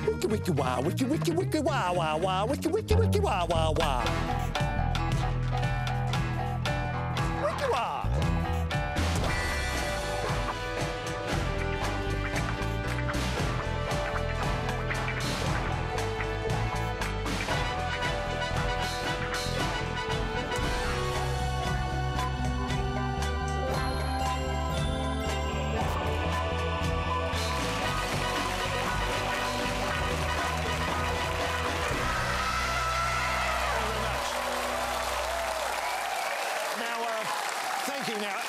Wiki wiki wah, wiki wiki wiki wah wah wah, wiki wiki wiki wah wah wah. Wiki wah.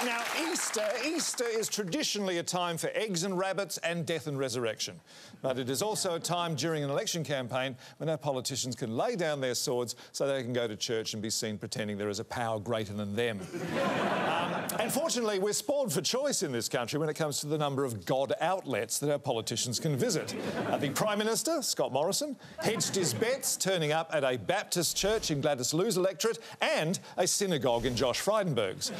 Now, Easter is traditionally a time for eggs and rabbits and death and resurrection. But it is also a time during an election campaign when our politicians can lay down their swords so they can go to church and be seen pretending there is a power greater than them. Unfortunately, we're spoiled for choice in this country when it comes to the number of God outlets that our politicians can visit. The Prime Minister, Scott Morrison, hedged his bets, turning up at a Baptist church in Gladys Lou's electorate and a synagogue in Josh Frydenberg's.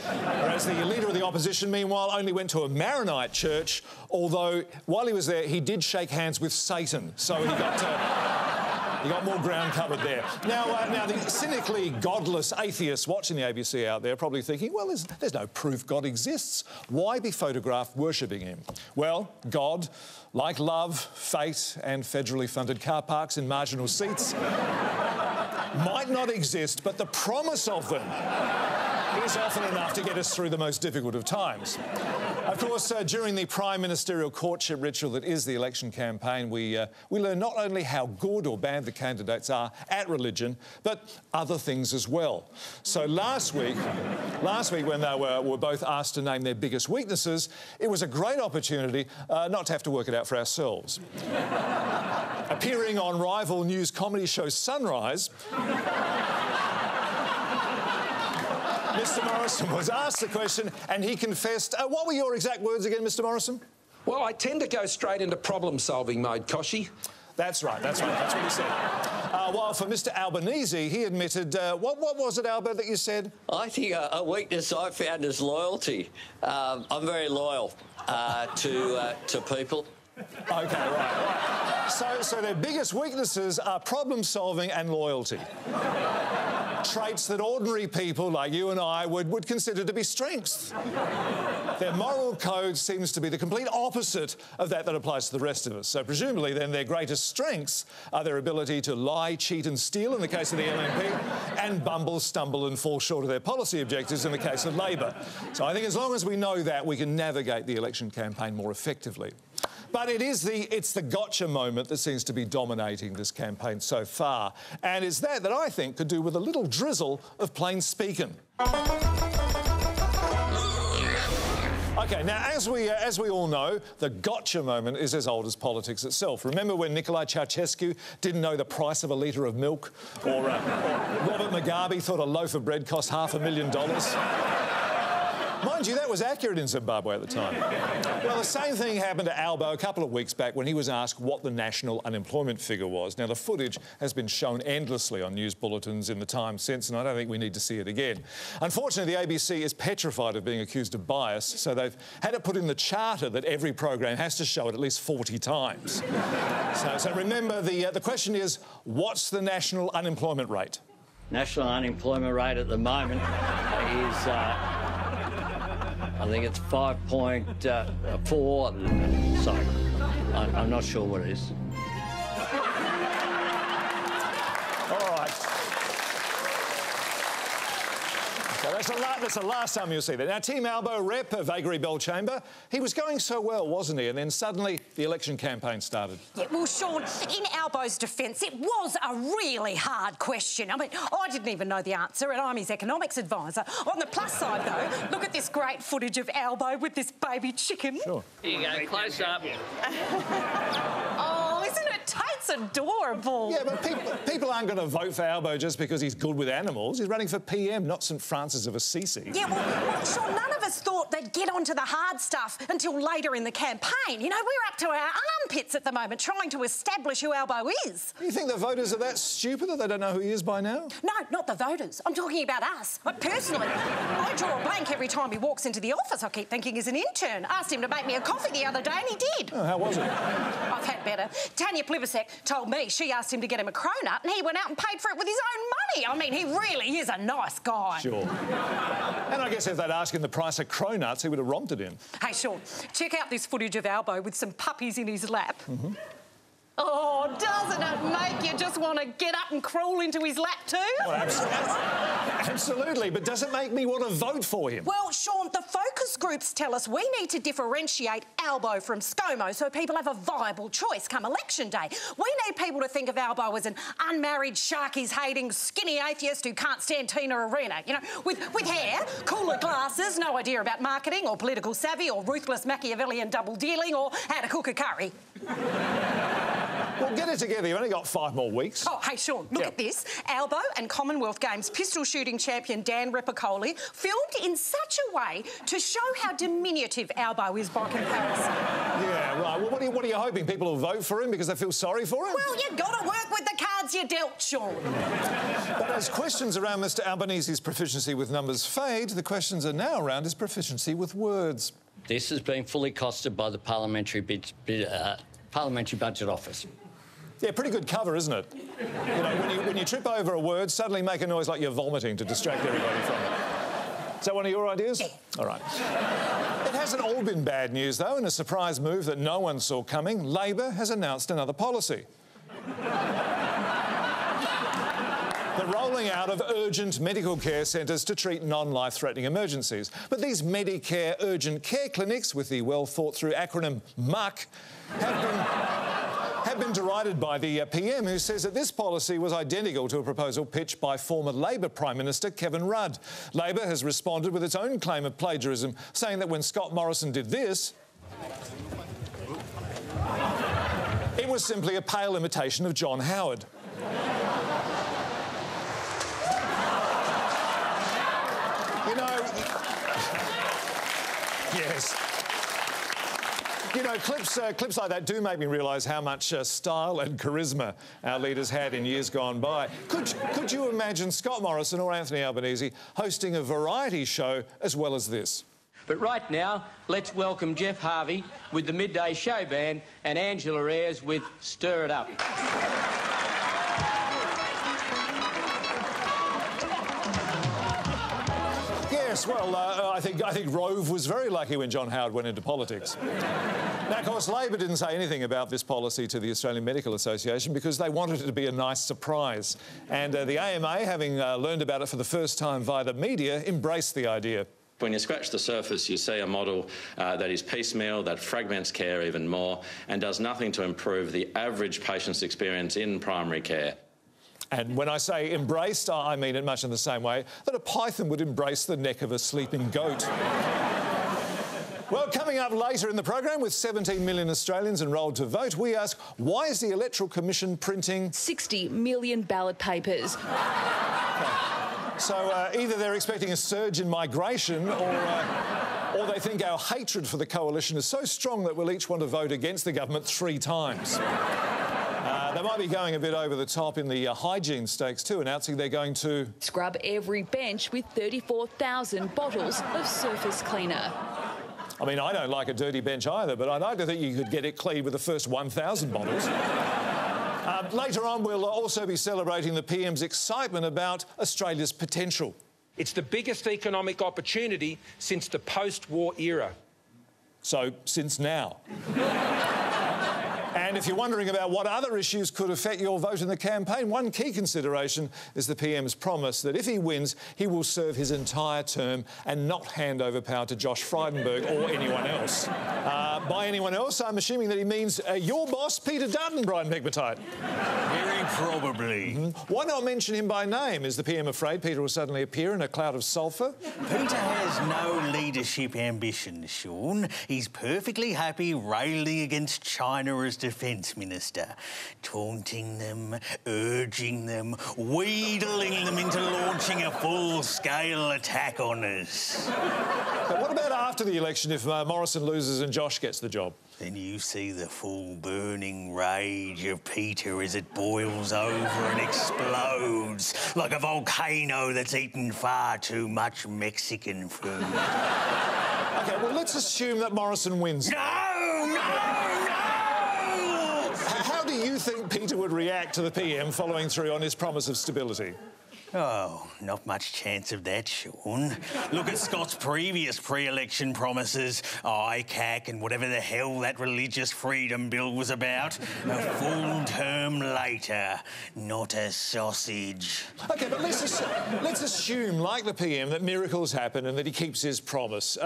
Whereas the Leader of the Opposition, meanwhile, only went to a Maronite church, although while he was there, he did shake hands with Satan, so he got more ground covered there. Now, the cynically godless atheists watching the ABC out there are probably thinking, well, there's no proof God exists. Why be photographed worshipping him? Well, God, like love, fate and federally funded car parks in marginal seats, might not exist, but the promise of them is often enough to get us through the most difficult of times. Of course, during the prime ministerial courtship ritual that is the election campaign, we learn not only how good or bad the candidates are at religion, but other things as well. So last week when they were both asked to name their biggest weaknesses, it was a great opportunity not to have to work it out for ourselves. Appearing on rival news comedy show Sunrise, Mr Morrison was asked the question and he confessed. What were your exact words again, Mr Morrison? Well, I tend to go straight into problem-solving mode, Koshy. That's right, that's what he said. While for Mr Albanese, he admitted... what was it, Albert, that you said? I think a weakness I found is loyalty. I'm very loyal to people. OK, right. So their biggest weaknesses are problem-solving and loyalty. Traits that ordinary people like you and I would consider to be strengths. Their moral code seems to be the complete opposite of that applies to the rest of us. So presumably then their greatest strengths are their ability to lie, cheat and steal in the case of the LNP and bumble, stumble and fall short of their policy objectives in the case of Labor. So I think as long as we know that, we can navigate the election campaign more effectively. But it's the gotcha moment that seems to be dominating this campaign so far. And it's that I think could do with a little drizzle of plain speaking. OK, now, as we all know, the gotcha moment is as old as politics itself. Remember when Nicolae Ceausescu didn't know the price of a litre of milk? Or Robert Mugabe thought a loaf of bread cost $500,000? Mind you, that was accurate in Zimbabwe at the time. Well, the same thing happened to Albo a couple of weeks back when he was asked what the national unemployment figure was. Now, the footage has been shown endlessly on news bulletins in the time since, and I don't think we need to see it again. Unfortunately, the ABC is petrified of being accused of bias, so they've had it put in the charter that every program has to show it at least 40 times. So remember, the question is, what's the national unemployment rate? National unemployment rate at the moment is... I think it's 5.4. Sorry, I'm not sure what it is. All right. So that's the last time you'll see that. Now, Team Albo rep of Vagary Bell Chamber, he was going so well, wasn't he? And then suddenly the election campaign started. Yeah, well, Shaun, in Albo's defence, it was a really hard question. I mean, I didn't even know the answer, and I'm his economics advisor. On the plus side, though, look at this great footage of Albo with this baby chicken. Sure. Here you go, close up. Oh, isn't it Tate's adorable. Yeah, but people aren't going to vote for Albo just because he's good with animals. He's running for PM, not St Francis of Assisi. Yeah, well, Shaun, none of us thought they'd get onto the hard stuff until later in the campaign. You know, we're up to our armpits at the moment trying to establish who Albo is. You think the voters are that stupid that they don't know who he is by now? No, not the voters. I'm talking about us. Personally, I draw a blank every time he walks into the office. I keep thinking he's an intern. Asked him to make me a coffee the other day and he did. Oh, how was it? I've had better. Tanya Plibersek told me she asked him to get him a cronut and he went out and paid for it with his own money. I mean, he really is a nice guy. Sure. And I guess if they'd asked him the price of cronuts, he would have romped it in. Hey, Shaun, check out this footage of Albo with some puppies in his lap. Oh, doesn't it make you just want to get up and crawl into his lap too? Well, absolutely, but does it make me want to vote for him? Well, Shaun, the focus groups tell us we need to differentiate Albo from ScoMo so people have a viable choice come election day. We need people to think of Albo as an unmarried, Sharkies-hating, skinny atheist who can't stand Tina Arena, you know, with hair, cooler glasses, no idea about marketing or political savvy or ruthless Machiavellian double-dealing or how to cook a curry. Well, get it together. You've only got 5 more weeks. Oh, hey, Shaun, look at this. Albo and Commonwealth Games pistol shooting champion Dan Ripicoli filmed in such a way to show how diminutive Albo is by comparison. Yeah, right. Well, what are you hoping? People will vote for him because they feel sorry for him? Well, you've got to work with the cards you dealt, Shaun. But as questions around Mr Albanese's proficiency with numbers fade, the questions are now around his proficiency with words. This has been fully costed by the Parliamentary Budget Office. Yeah, pretty good cover, isn't it? You know, when you trip over a word, suddenly make a noise like you're vomiting to distract everybody from it. Is that one of your ideas? Yeah. All right. It hasn't all been bad news, though. In a surprise move that no one saw coming, Labor has announced another policy. The rolling out of urgent medical care centres to treat non-life-threatening emergencies. But these Medicare urgent care clinics, with the well-thought-through acronym MUC, have been derided by the PM, who says that this policy was identical to a proposal pitched by former Labor Prime Minister Kevin Rudd. Labor has responded with its own claim of plagiarism, saying that when Scott Morrison did this, it was simply a pale imitation of John Howard. You know... Yes. You know, clips like that do make me realise how much style and charisma our leaders had in years gone by. Could you imagine Scott Morrison or Anthony Albanese hosting a variety show as well as this? But right now, let's welcome Jeff Harvey with the Midday Show Band and Angela Ayres with Stir It Up. Yes, well, I think Rove was very lucky when John Howard went into politics. Now, of course, Labor didn't say anything about this policy to the Australian Medical Association because they wanted it to be a nice surprise. And the AMA, having learned about it for the first time via the media, embraced the idea. When you scratch the surface, you see a model that is piecemeal, that fragments care even more, and does nothing to improve the average patient's experience in primary care. And when I say embraced, I mean it much in the same way that a python would embrace the neck of a sleeping goat. Well, coming up later in the program, with 17 million Australians enrolled to vote, we ask, why is the Electoral Commission printing 60 million ballot papers? So either they're expecting a surge in migration or they think our hatred for the coalition is so strong that we'll each want to vote against the government 3 times. They might be going a bit over the top in the hygiene stakes too, announcing they're going to scrub every bench with 34,000 bottles of surface cleaner. I mean, I don't like a dirty bench either, but I'd like to think you could get it clean with the first 1,000 bottles. Later on, we'll also be celebrating the PM's excitement about Australia's potential. It's the biggest economic opportunity since the post-war era. So, since now. And if you're wondering about what other issues could affect your vote in the campaign, one key consideration is the PM's promise that if he wins, he will serve his entire term and not hand over power to Josh Frydenberg or anyone else. By anyone else, I'm assuming that he means your boss, Peter Dutton, Brian Pegmatite. Hearing Probably. Why not mention him by name? Is the PM afraid Peter will suddenly appear in a cloud of sulphur? Peter has no leadership ambitions, Shaun. He's perfectly happy railing against China as Defence Minister, taunting them, urging them, wheedling them into launching a full-scale attack on us. But what about after the election if Morrison loses and Josh gets the job? Then you see the full burning rage of Peter as it boils over and explodes like a volcano that's eaten far too much Mexican food. OK, well, let's assume that Morrison wins. No! How do you think Peter would react to the PM following through on his promise of stability? Oh, not much chance of that, Shaun. Look at Scott's previous pre-election promises, ICAC and whatever the hell that religious freedom bill was about. A full term later, not a sausage. OK, but let's assume, like the PM, that miracles happen and that he keeps his promise.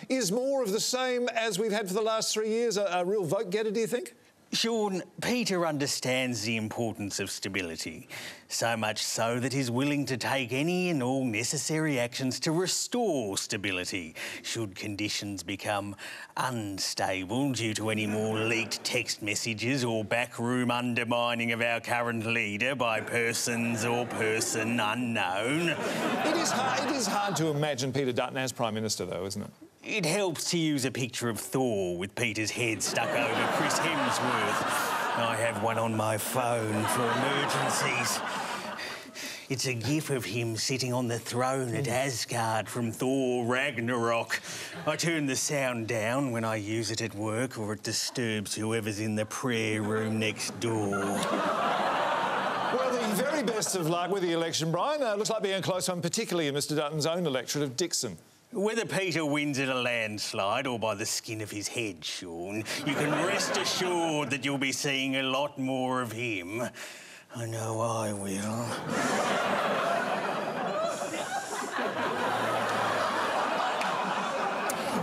Is more of the same as we've had for the last 3 years a real vote-getter, do you think? Shaun, Peter understands the importance of stability, so much so that he's willing to take any and all necessary actions to restore stability should conditions become unstable due to any more leaked text messages or backroom undermining of our current leader by persons or person unknown. It is hard to imagine Peter Dutton as Prime Minister, though, isn't it? It helps to use a picture of Thor with Peter's head stuck over Chris Hemsworth. I have one on my phone for emergencies. It's a gif of him sitting on the throne at Asgard from Thor Ragnarok. I turn the sound down when I use it at work or it disturbs whoever's in the prayer room next door. Well, the very best of luck with the election, Brian. Looks like being a close one, particularly in Mr Dutton's own electorate of Dixon. Whether Peter wins at a landslide or by the skin of his head, Shaun, you can rest assured that you'll be seeing a lot more of him. I know I will.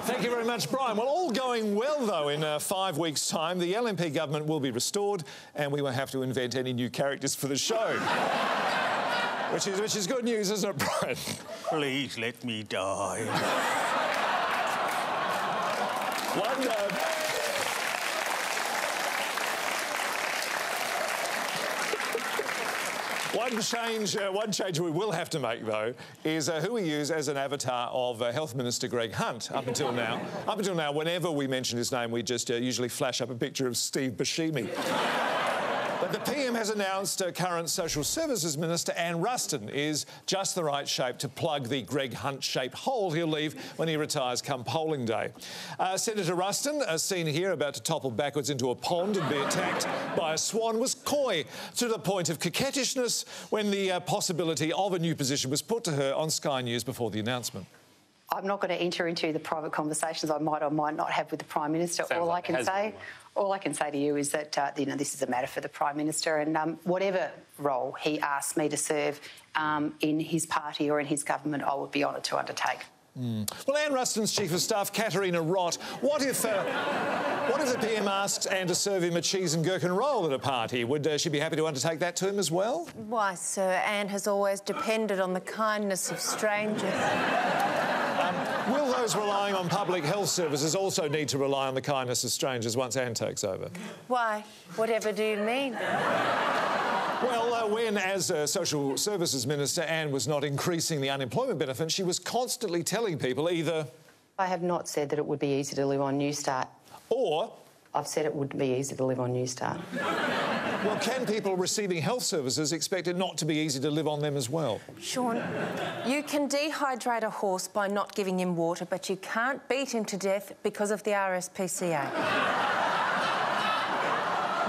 Thank you very much, Brian. Well, all going well, though, in 5 weeks' time, the LNP government will be restored and we won't have to invent any new characters for the show. Which is good news, isn't it, Brian? Please let me die. One change we will have to make, though, is who we use as an avatar of Health Minister Greg Hunt. Up until now, whenever we mention his name, we just usually flash up a picture of Steve Buscemi. But the PM has announced current Social Services Minister Anne Ruston is just the right shape to plug the Greg Hunt-shaped hole he'll leave when he retires come polling day. Senator Ruston, as seen here, about to topple backwards into a pond and be attacked by a swan, was coy to the point of coquettishness when the possibility of a new position was put to her on Sky News before the announcement. I'm not going to enter into the private conversations I might or might not have with the Prime Minister. All I can say to you is that this is a matter for the Prime Minister, and whatever role he asks me to serve in his party or in his government, I would be honoured to undertake. Well, Anne Ruston's Chief of Staff, Katarina Rott, what if the PM asks Anne to serve him a cheese and gherkin roll at a party? Would she be happy to undertake that to him as well? Why, sir, Anne has always depended on the kindness of strangers. Will those relying on public health services also need to rely on the kindness of strangers once Anne takes over? Why? Whatever do you mean? Well, when, as Social Services Minister, Anne was not increasing the unemployment benefit, she was constantly telling people either... I have not said that it would be easy to live on Newstart. Or... I've said it wouldn't be easy to live on Newstart. Well, can people receiving health services expect it not to be easy to live on them as well? Shaun, you can dehydrate a horse by not giving him water, but you can't beat him to death because of the RSPCA.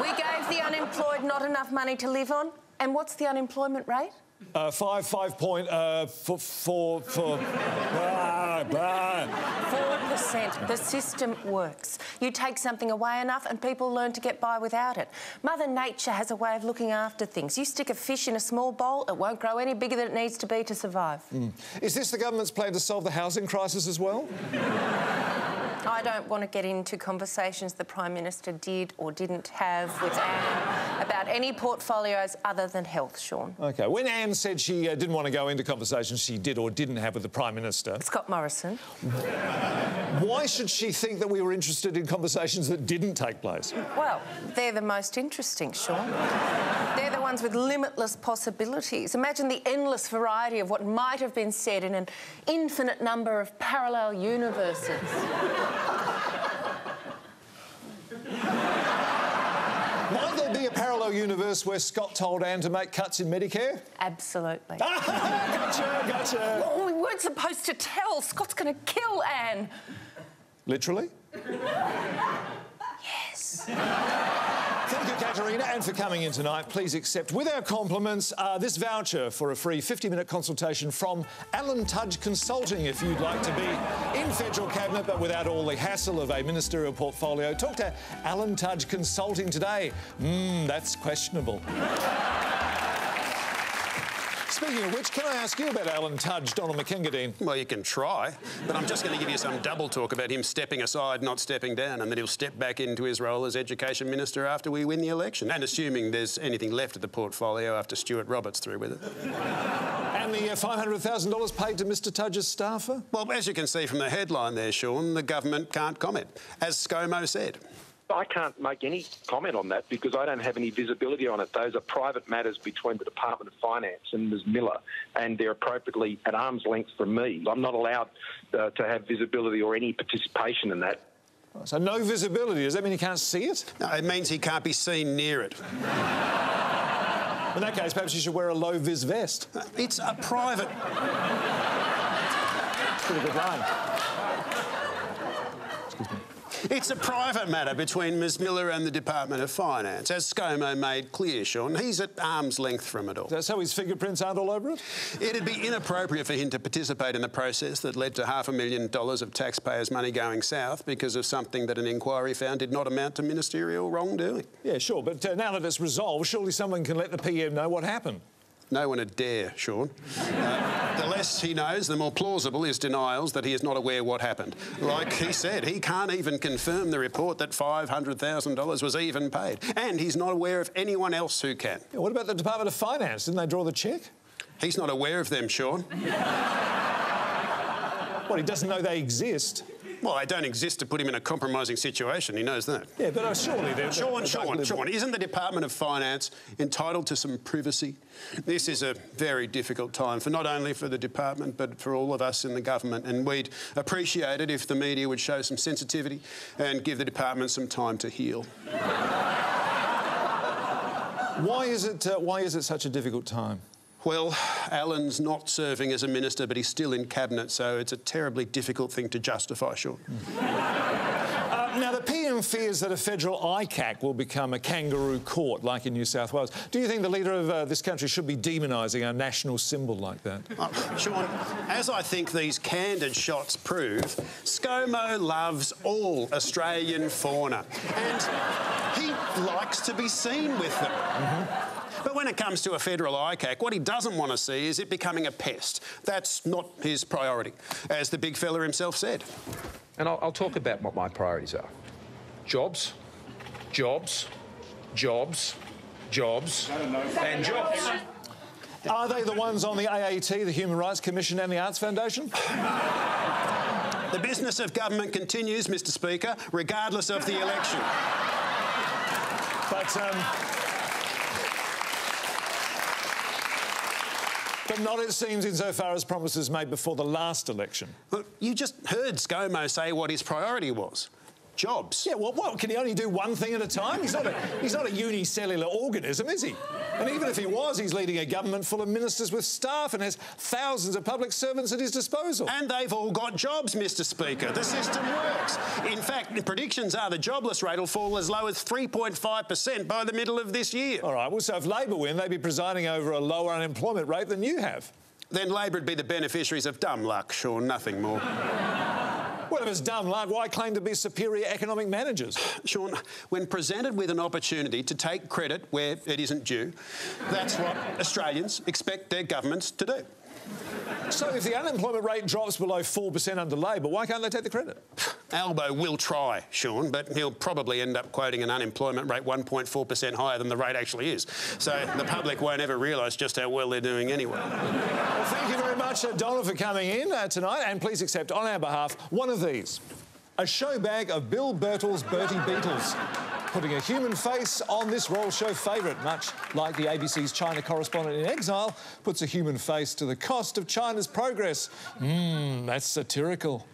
We gave the unemployed not enough money to live on, and what's the unemployment rate? 4%. The system works. You take something away enough and people learn to get by without it. Mother Nature has a way of looking after things. You stick a fish in a small bowl, it won't grow any bigger than it needs to be to survive. Is this the government's plan to solve the housing crisis as well? I don't want to get into conversations the Prime Minister did or didn't have with Anne about any portfolios other than health, Shaun. OK. When Anne said she didn't want to go into conversations she did or didn't have with the Prime Minister... Scott Morrison. Why should she think that we were interested in conversations that didn't take place? Well, they're the most interesting, Shaun. They're the ones with limitless possibilities. Imagine the endless variety of what might have been said in an infinite number of parallel universes. Might there be a parallel universe where Scott told Anne to make cuts in Medicare? Absolutely. Gotcha. Oh, we weren't supposed to tell. Scott's going to kill Anne. Literally? Yes. Thank you, Katerina, and for coming in tonight. Please accept, with our compliments, this voucher for a free 50-minute consultation from Alan Tudge Consulting if you'd like to be in federal cabinet but without all the hassle of a ministerial portfolio. Talk to Alan Tudge Consulting today. That's questionable. Speaking of which, can I ask you about Alan Tudge, Donald McKengadine? Well, you can try, but I'm just going to give you some double talk about him stepping aside, not stepping down, and that he'll step back into his role as Education Minister after we win the election, and assuming there's anything left of the portfolio after Stuart Roberts through with it. And the $500,000 paid to Mr Tudge's staffer? Well, as you can see from the headline there, Shaun, the government can't comment, as ScoMo said. I can't make any comment on that because I don't have any visibility on it. Those are private matters between the Department of Finance and Ms Miller, and they're appropriately at arm's length from me. I'm not allowed to have visibility or any participation in that. So no visibility. Does that mean he can't see it? No, it means he can't be seen near it. In that case, perhaps you should wear a low-vis vest. It's a private... That's a pretty good line. It's a private matter between Ms Miller and the Department of Finance, as ScoMo made clear, Shaun. He's at arm's length from it all. So his fingerprints aren't all over it? It'd be inappropriate for him to participate in the process that led to $500,000 of taxpayers' money going south because of something that an inquiry found did not amount to ministerial wrongdoing. Yeah, sure, but now that it's resolved, surely someone can let the PM know what happened. No one would dare, Shaun. The less he knows, the more plausible his denials that he is not aware what happened. Like he said, he can't even confirm the report that $500,000 was even paid. And he's not aware of anyone else who can. Yeah, what about the Department of Finance? Didn't they draw the cheque? He's not aware of them, Shaun. Well, he doesn't know they exist. Well, they don't exist to put him in a compromising situation. He knows that. Yeah, but surely they're... Shaun, isn't the Department of Finance entitled to some privacy? This is a very difficult time for not only for the department but for all of us in the government, and we'd appreciate it if the media would show some sensitivity and give the department some time to heal. Why is it such a difficult time? Well, Alan's not serving as a minister, but he's still in cabinet, so it's a terribly difficult thing to justify, Shaun. Now, the PM fears that a federal ICAC will become a kangaroo court, like in New South Wales. Do you think the leader of this country should be demonising our national symbol like that? Shaun, as I think these candid shots prove, ScoMo loves all Australian fauna, and he likes to be seen with them. But when it comes to a federal ICAC, what he doesn't want to see is it becoming a pest. That's not his priority, as the big fella himself said. And I'll talk about what my priorities are. Jobs, jobs, jobs, jobs, and jobs. Are they the ones on the AAT, the Human Rights Commission and the Arts Foundation? The business of government continues, Mr Speaker, regardless of the election. But not, it seems, insofar as promises made before the last election. Look, you just heard ScoMo say what his priority was. Jobs. Yeah, well, what? Can he only do one thing at a time? He's not a unicellular organism, is he? And even if he was, he's leading a government full of ministers with staff and has thousands of public servants at his disposal. And they've all got jobs, Mr Speaker. The system works. In fact, the predictions are the jobless rate will fall as low as 3.5% by the middle of this year. All right, well, so if Labor win, they'd be presiding over a lower unemployment rate than you have. Then Labor would be the beneficiaries of dumb luck, Shaun, nothing more. Well, if it's dumb luck, why claim to be superior economic managers? Shaun, when presented with an opportunity to take credit where it isn't due, that's what Australians expect their governments to do. So if the unemployment rate drops below 4% under Labor, why can't they take the credit? Albo will try, Shaun, but he'll probably end up quoting an unemployment rate 1.4% higher than the rate actually is. So the public won't ever realise just how well they're doing anyway. Well, thank you very much, Donna, for coming in tonight, and please accept on our behalf one of these. A show bag of Bill Birtle's Bertie Beetles, putting a human face on this Royal Show favourite, much like the ABC's China correspondent in exile puts a human face to the cost of China's progress. That's satirical.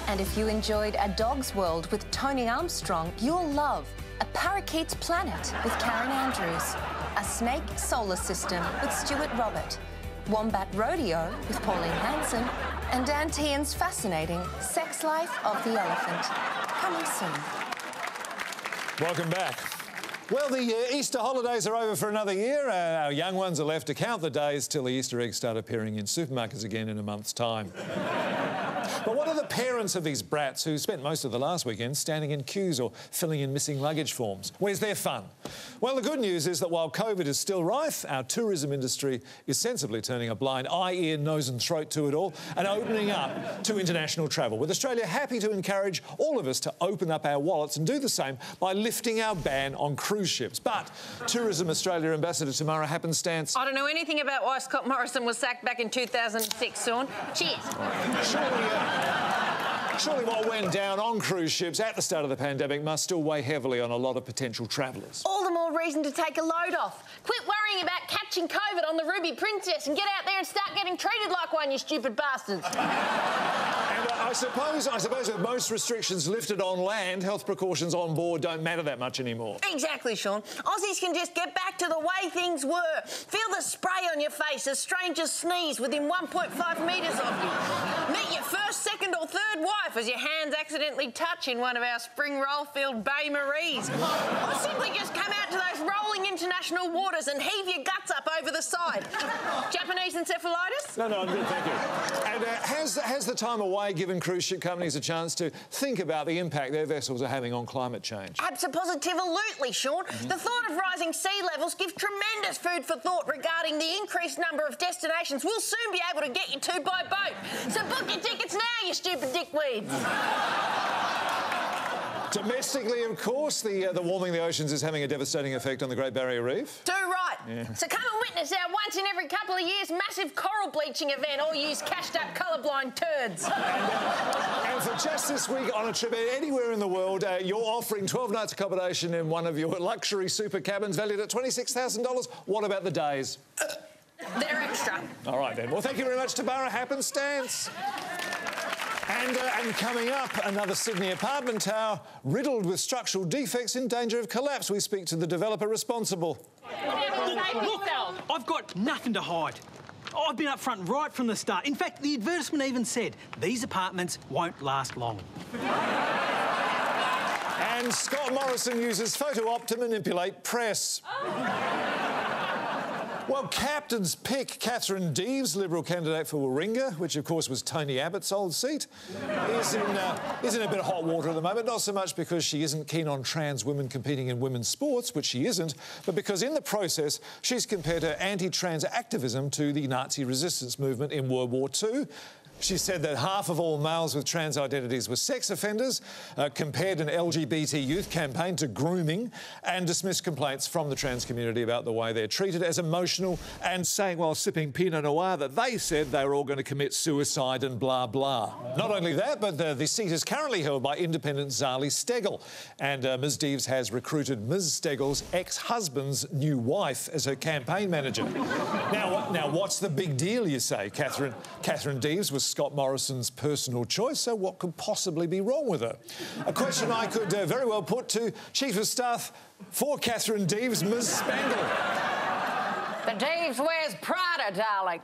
And if you enjoyed A Dog's World with Tony Armstrong, you'll love A Parakeet's Planet with Karen Andrews, A Snake Solar System with Stuart Robert, Wombat Rodeo with Pauline Hanson, and Dan Tian's fascinating Sex Life of the Elephant. Coming soon. Welcome back. Well, the Easter holidays are over for another year. Our young ones are left to count the days till the Easter eggs start appearing in supermarkets again in a month's time. But what are the parents of these brats who spent most of the last weekend standing in queues or filling in missing luggage forms? Where's their fun? Well, the good news is that while COVID is still rife, our tourism industry is sensibly turning a blind eye, ear, nose and throat to it all and opening up to international travel, with Australia happy to encourage all of us to open up our wallets and do the same by lifting our ban on cruise ships. But Tourism Australia Ambassador Tamara Happenstance... I don't know anything about why Scott Morrison was sacked back in 2006, Shaun. Cheers. Surely what went down on cruise ships at the start of the pandemic must still weigh heavily on a lot of potential travellers. All the more reason to take a load off. Quit worrying about catching COVID on the Ruby Princess and get out there and start getting treated like one, you stupid bastards. And I suppose with most restrictions lifted on land, health precautions on board don't matter that much anymore. Exactly, Shaun. Aussies can just get back to the way things were. Feel the spray on your face as strangers sneeze within 1.5 metres of you. Meet your first, second or third wife as your hands accidentally touch in one of our spring roll-filled Bay Maries. Or simply just come out to those rolling international waters and heave your guts up over the side. Japanese encephalitis? No, I'm good, thank you. And has the time away given cruise ship companies a chance to think about the impact their vessels are having on climate change? Absolutely, Shaun. The thought of rising sea levels gives tremendous food for thought regarding the increased number of destinations we'll soon be able to get you to by boat. So book your tickets now, you stupid dickweeds. Domestically, of course, the warming of the oceans is having a devastating effect on the Great Barrier Reef. Too right. Yeah. So come and witness our once in every couple of years massive coral bleaching event, all use cashed-up colourblind turds. And for just this week on a trip anywhere in the world, you're offering 12 nights accommodation in one of your luxury super cabins valued at $26,000. What about the days? They're extra. All right, then. Well, thank you very much, Tamara Happenstance. And coming up, another Sydney apartment tower riddled with structural defects in danger of collapse. We speak to the developer responsible. Look, I've got nothing to hide. I've been up front right from the start. In fact, the advertisement even said, these apartments won't last long. And Scott Morrison uses photo op to manipulate press. Well, captain's pick, Catherine Deves, Liberal candidate for Warringah, which of course was Tony Abbott's old seat, is in a bit of hot water at the moment, not so much because she isn't keen on trans women competing in women's sports, which she isn't, but because in the process she's compared her anti-trans activism to the Nazi resistance movement in World War II. She said that half of all males with trans identities were sex offenders, compared an LGBT youth campaign to grooming, and dismissed complaints from the trans community about the way they're treated as emotional, and saying while sipping Pinot Noir that they said they were all going to commit suicide and blah, blah. Not only that, but the seat is currently held by independent Zali Steggall, and Ms Deves has recruited Ms Steggall's ex-husband's new wife as her campaign manager. Now, what's the big deal, you say? Catherine Deves was Scott Morrison's personal choice, so what could possibly be wrong with her? A question I could very well put to Chief of Staff for Catherine Deves, Ms Spangle. The Deves wears Prada, darling.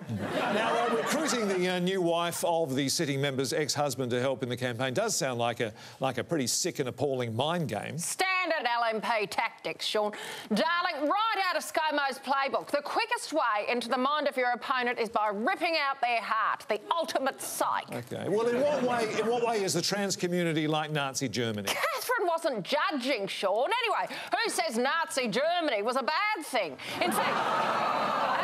Now, recruiting the new wife of the sitting member's ex-husband to help in the campaign does sound like a pretty sick and appalling mind game. Standard LNP tactics, Shaun. Darling, right out of ScoMo's playbook, the quickest way into the mind of your opponent is by ripping out their heart, the ultimate psych. OK. Well, in what way is the trans community like Nazi Germany? Catherine wasn't judging, Shaun. Anyway, who says Nazi Germany was a bad thing? In fact,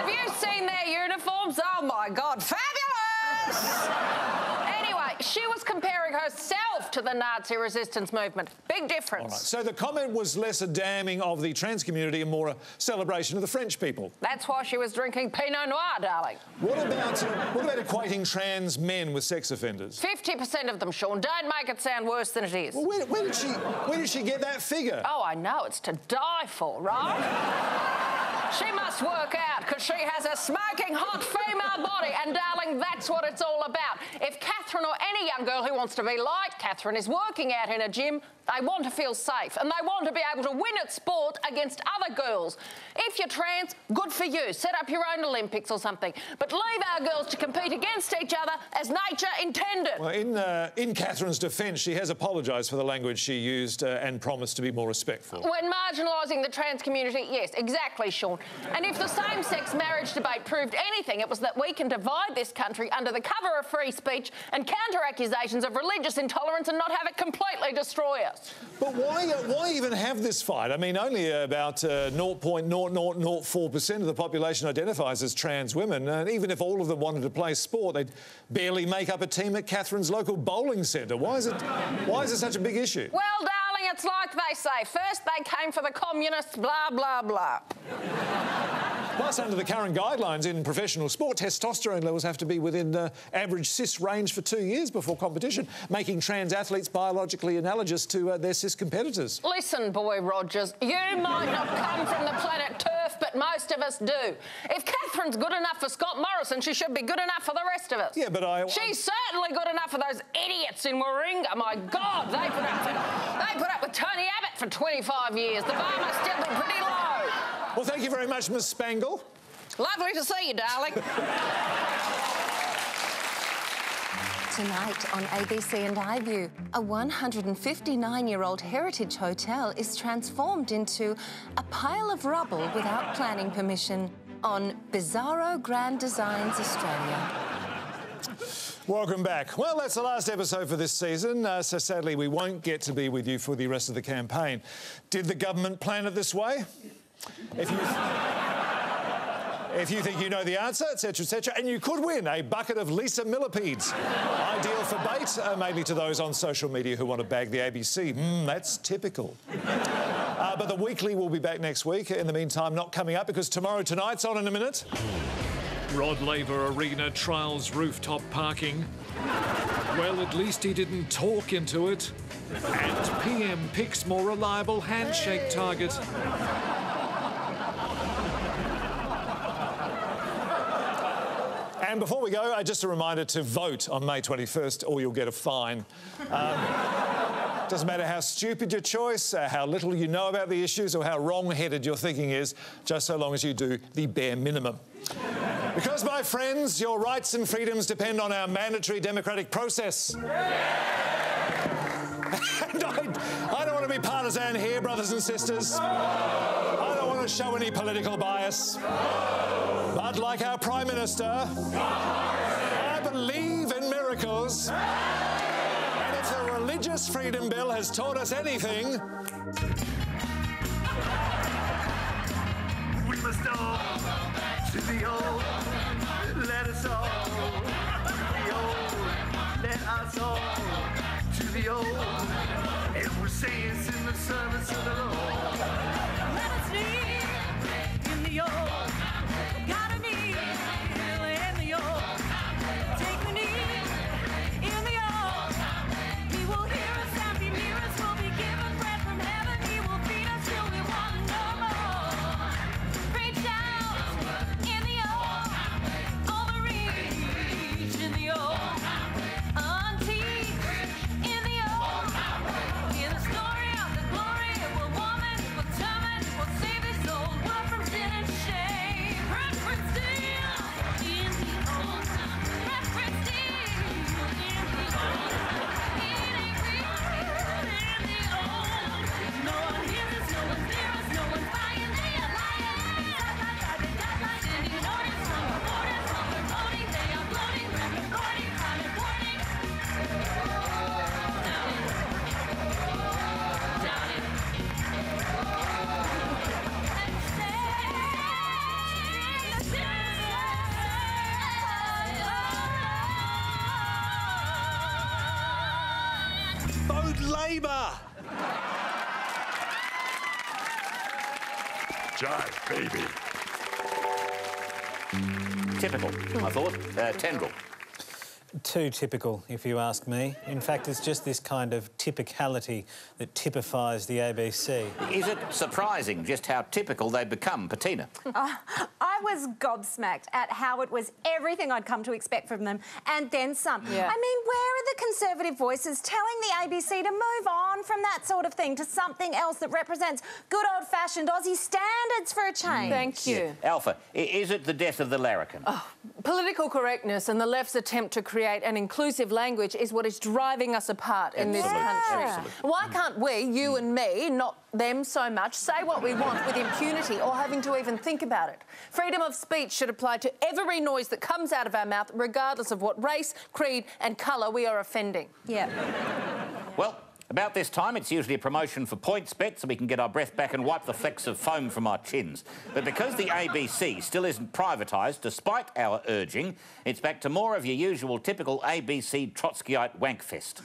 have you seen their uniforms? Oh, my God, fabulous! Anyway, she was comparing herself to the Nazi resistance movement. Big difference. All right, so the comment was less a damning of the trans community and more a celebration of the French people. That's why she was drinking Pinot Noir, darling. What about equating trans men with sex offenders? 50% of them, Shaun. Don't make it sound worse than it is. Well, where did she get that figure? Oh, I know. It's to die for, right? She must work out because she has a smoking hot female body and, darling, that's what it's all about. If Catherine or any young girl who wants to be like Catherine is working out in a gym, they want to feel safe and they want to be able to win at sport against other girls. If you're trans, good for you. Set up your own Olympics or something. But leave our girls to compete against each other as nature intended. Well, in Catherine's defence, she has apologised for the language she used and promised to be more respectful. When marginalising the trans community, yes, exactly, Shaun. And if the same-sex marriage debate proved anything, it was that we can divide this country under the cover of free speech and counter accusations of religious intolerance and not have it completely destroy us. But why even have this fight? I mean, only about 0.0004% of the population identifies as trans women, and even if all of them wanted to play sport, they'd barely make up a team at Catherine's local bowling centre. Why is it such a big issue? Well, darling, it's like they say. First they came for the communists, blah, blah, blah. Plus, under the current guidelines in professional sport, testosterone levels have to be within average cis range for 2 years before competition, making trans athletes biologically analogous to their cis competitors. Listen, Boy Rogers, you might not come from the planet Turf, but most of us do. If Catherine's good enough for Scott Morrison, she should be good enough for the rest of us. Yeah, but She's certainly good enough for those idiots in Warringah. My God, they put up with Tony Abbott for 25 years. The bar must still be pretty low. Well, thank you very much, Miss Spangle. Lovely to see you, darling. Tonight on ABC and iView, a 159-year-old heritage hotel is transformed into a pile of rubble without planning permission on Bizarro Grand Designs Australia. Welcome back. Well, that's the last episode for this season, so sadly we won't get to be with you for the rest of the campaign. Did the government plan it this way? If you think you know the answer, etc., and you could win a bucket of Lisa millipedes. Ideal for bait, maybe to those on social media who want to bag the ABC. That's typical. But the Weekly will be back next week. In the meantime, not coming up because Tomorrow Tonight's on in a minute. Rod Laver Arena trials rooftop parking. Well, at least he didn't talk into it. And PM picks more reliable handshake target. And before we go, just a reminder to vote on May 21st or you'll get a fine. Doesn't matter how stupid your choice, how little you know about the issues or how wrong-headed your thinking is, just so long as you do the bare minimum. Because, my friends, your rights and freedoms depend on our mandatory democratic process. And I don't want to be partisan here, brothers and sisters. I don't want to show any political bias. But like our Prime Minister, I believe in miracles. And if the Religious Freedom Bill has taught us anything, we must all to the old. Let us all to the old. Let us all to the old. And we'll say it's in the service of the Lord. Let us live in the old. Gotta kneel in the old. Take the knee in the old. He will hear us and be near us. We'll be given bread from heaven. He will feed us till we want no more. Reach out in the old. Overreach in the old. Unteach in the old. Hear the story of the glory. It will warm Labour. Jive, baby. Typical, I thought. Tendril. Too typical, if you ask me. In fact, it's just this kind of typicality that typifies the ABC. Is it surprising just how typical they've become, Patina? I was gobsmacked at how it was everything I'd come to expect from them, and then some. Yeah. I mean, where are the Conservative voices telling the ABC to move on from that sort of thing to something else that represents good old-fashioned Aussie standards for a change? Thank you. Yeah. Alpha, is it the death of the larrikin? Political correctness and the left's attempt to create an inclusive language is what is driving us apart in this country. Absolutely. Why can't we, you and me, not them so much, say what we want with impunity or having to even think about it? Freedom of speech should apply to every noise that comes out of our mouth, regardless of what race, creed and colour we are offending. Yeah. Well, about this time, it's usually a promotion for points bet so we can get our breath back and wipe the flecks of foam from our chins. But because the ABC still isn't privatised, despite our urging, it's back to more of your usual typical ABC Trotskyite wankfest.